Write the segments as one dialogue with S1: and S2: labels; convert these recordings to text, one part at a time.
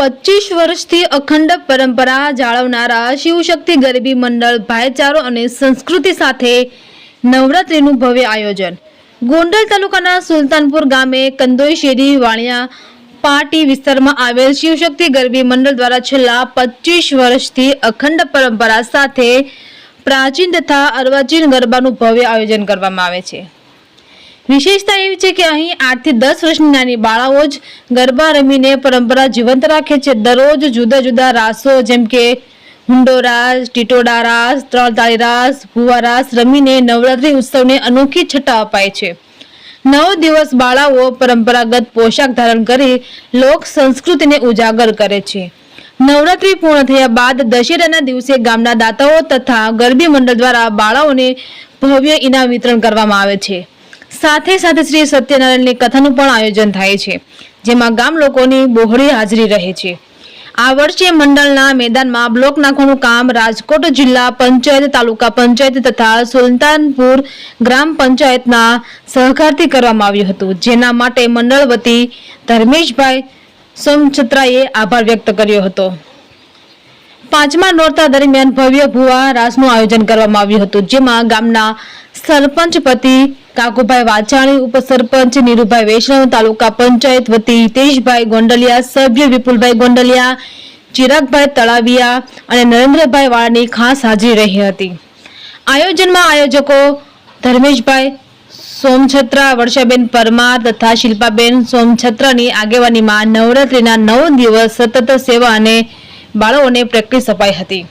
S1: 25 વર્ષથી અખંડ પરંપરા જાળવનારા શિવશક્તિ ગરબી મંડળ ભાઈચારો અને સંસ્કૃતિ સાથે નવરાત્રિનું ભવ્ય આયોજન ગોંડલ તાલુકાના સુલતાનપુર ગામે કંદોઈ શેરી વાણિયા પાટી વિસ્તારમાં આવેલ શિવશક્તિ ગરબી મંડળ દ્વારા છેલ્લા 25 વર્ષથી અખંડ પરંપરા સાથે પ્રાચીન તથા અર્વાચીન ગરબાનું ભવ્ય આયોજન કરવામાં આવે છે। વિશેષતા એવી છે કે અહીં 8 થી 10 વર્ષની નાની બાળાઓ જ ગરબા રમીને પરંપરા જીવંત રાખે છે। દરરોજ જુદા જુદા રાસો જેમ કે હુંડો રાસ, ટીટોડા રાસ, ત્રણ તાળી રાસ, ભુવા રાસ રમીને નવરાત્રી ઉત્સવને અનોખી છટા અપાય છે। 9 દિવસ બાળાઓ પરંપરાગત પોશાક ધારણ કરી લોક સંસ્કૃતિને ઉજાગર કરે છે। નવરાત્રી પૂર્ણ થયા બાદ દશેરાના દિવસે ગામના દાતાઓ તથા ગરબી મંડળ દ્વારા બાળાઓને ભવ્ય ઇનામ વિતરણ કરવામાં આવે છે। સાથે સાથે શ્રી સત્યનારાયણની કથાનું પણ આયોજન થાય છે, જેમાં ગામ લોકોની બહોળી હાજરી રહે છે। આ વર્ષે મંડળના મેદાનમાં બ્લોક નાખવાનું કામ રાજકોટ જિલ્લા પંચાયત, તાલુકા પંચાયત તથા સુલતાનપુર ગ્રામ પંચાયતના સહકારથી કરવામાં આવ્યું હતું, જેના માટે મંડળ વતી ધર્મેશભાઈ સોમછત્રાએ આભાર વ્યક્ત કર્યો હતો। પાંચમા નોરતા દરમિયાન ભવ્ય ભુવા રાસનું આયોજન કરવામાં આવ્યું હતું, જેમાં ગામના સરપંચ પતિ કાકુભાઈ વાચાણી, ઉપસરપંચ નીરુભાઈ વૈષ્ણવ, તાલુકા પંચાયત વતી હિતેશભાઈ ગોંડલિયા, સભ્ય વિપુલભાઈ ગોંડલિયા, ચિરાગભાઈ તળાવિયા અને નરેન્દ્રભાઈ વાળાની ખાસ હાજરી રહી હતી। આયોજનમાં આયોજકો ધર્મેશભાઈ સોમછત્રા, વર્ષાબેન પરમાર તથા શિલ્પાબેન સોમછત્રાની આગેવાનીમાં નવરાત્રીના 9 દિવસ સતત સેવા અને બાળકોને પ્રેક્ટિસ અપાઈ હતી।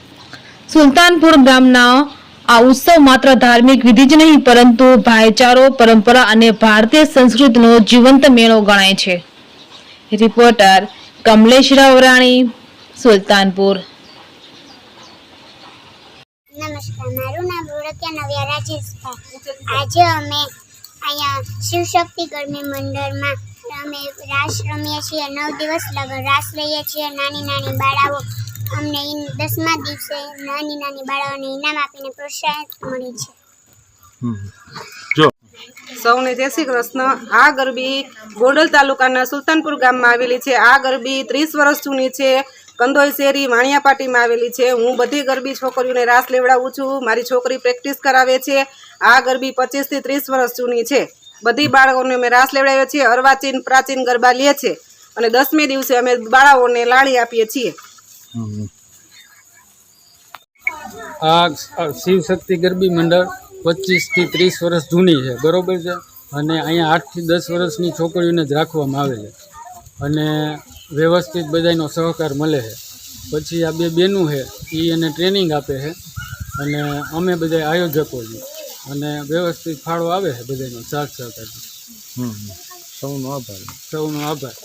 S1: સુલતાનપુર ગામના આ ઉત્સવ માત્ર ધાર્મિક વિધિ જ નહીં પરંતુ ભાઈચારો, પરંપરા અને ભારતીય સંસ્કૃતિનો જીવંત મેળો ગણાય છે। રિપોર્ટર કમલેશ રાવરાણી, સુલતાનપુર।
S2: નમસ્કાર, મારું નામ રોડકિયા નવ્યા રાજેશભાઈ। આજે અમે અહીંયા શિવશક્તિ ગરબી મંડળમાં અમે રાસ રમીએ છીએ। 9 દિવસ લગન રાસ લઈએ છીએ। નાની બાળાઓ અમને 10મા દિવસે નાની બાળાઓને ઇનામ આપીને પ્રોત્સાહન મળે છે।
S3: સૌને જય શ્રી કૃષ્ણ। આ ગરબી ગોંડલ તાલુકાના સુલતાનપુર ગામમાં આવેલી છે। આ ગરબી 30 વર્ષ જૂની છે। કંદોઈ શેરી વાણિયા પાટીમાં આવેલી છે। હું બધી ગરબી છોકરીઓને રાસ લેવડાવું છું। મારી છોકરી પ્રેક્ટિસ કરાવે છે। આ ગરબી 25 થી 30 વર્ષ જૂની છે। બધી બાળકોને અમે રાસ લેવડાવીએ છીએ। અર્વાચીન પ્રાચીન ગરબા લે છે અને 10મે દિવસે અમે બાળાઓને લાણી આપીએ છીએ।
S4: આ શિવશક્તિ ગરબી મંડળ 25 થી 30 વર્ષ જૂની છે, બરોબર છે। અને અહીંયા 8 થી 10 વર્ષની છોકરીઓને જ રાખવામાં આવે છે અને વ્યવસ્થિત બધાનો સહકાર મળે છે। પછી આ બે બેનું છે એ એને ટ્રેનિંગ આપે છે અને અમે બધા આયોજકો છીએ અને વ્યવસ્થિત ફાળો આવે છે બધાનો સાથ સહકારથી। સૌનો આભાર।